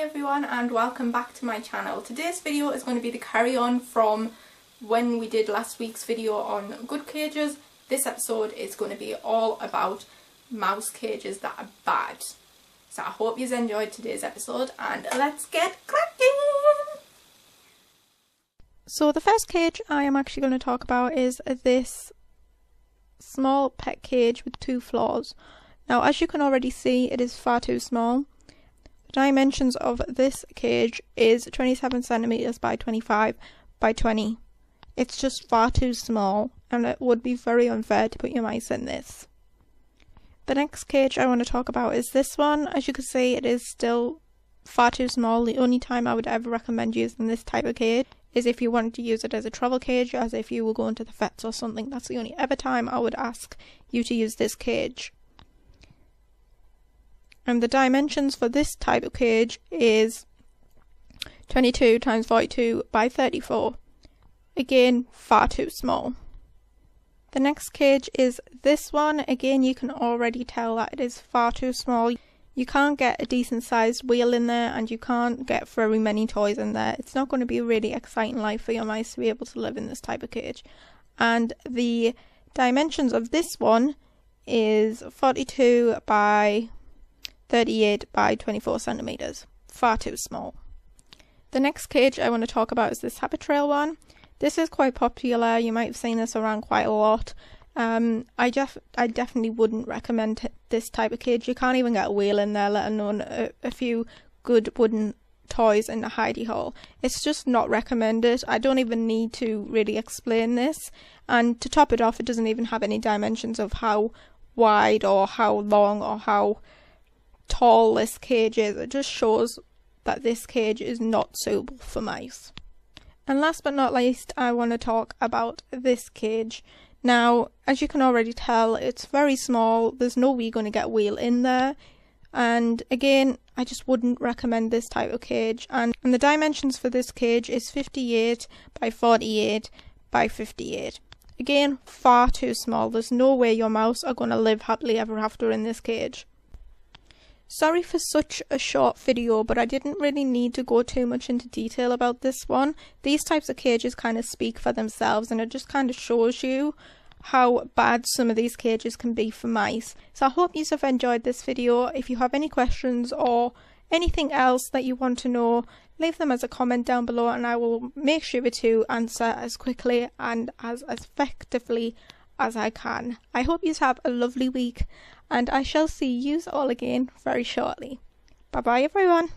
everyone and welcome back to my channel. Today's video is going to be the carry on from when we did last week's video on good cages. This episode is going to be all about mouse cages that are bad. So I hope you enjoyed today's episode and let's get cracking! So the first cage I am actually going to talk about is this small pet cage with 2 floors. Now as you can already see, it is far too small. The dimensions of this cage is 27 centimeters by 25 by 20. It's just far too small and it would be very unfair to put your mice in this. The next cage I want to talk about is this one. As you can see, it is still far too small. The only time I would ever recommend using this type of cage is if you wanted to use it as a travel cage, as if you were going to the vets or something. That's the only ever time I would ask you to use this cage. And the dimensions for this type of cage is 22 times 42 by 34. Again, far too small. The next cage is this one. Again, you can already tell that it is far too small. You can't get a decent sized wheel in there and you can't get very many toys in there. It's not going to be a really exciting life for your mice to be able to live in this type of cage. And the dimensions of this one is 42 by 38 by 24 centimeters. Far too small. The next cage I want to talk about is this habit trail one. This is quite popular. You might have seen this around quite a lot. I definitely wouldn't recommend this type of cage. You can't even get a wheel in there, let alone a few good wooden toys in the hidey hole. It's just not recommended. I don't even need to really explain this. And to top it off, it doesn't even have any dimensions of how wide or how long or how tall this cage is. It just shows that this cage is not suitable for mice. And last but not least, I want to talk about this cage. Now, as you can already tell, it's very small. There's no way you're going to get a wheel in there. And again, I just wouldn't recommend this type of cage. And the dimensions for this cage is 58 by 48 by 58. Again, far too small. There's no way your mouse are going to live happily ever after in this cage. Sorry for such a short video, but I didn't really need to go too much into detail about this one. These types of cages kind of speak for themselves and it just kind of shows you how bad some of these cages can be for mice. So I hope you have enjoyed this video. If you have any questions or anything else that you want to know, leave them as a comment down below and I will make sure to answer as quickly and as effectively as I can. I hope you have a lovely week and I shall see you all again very shortly. Bye bye everyone.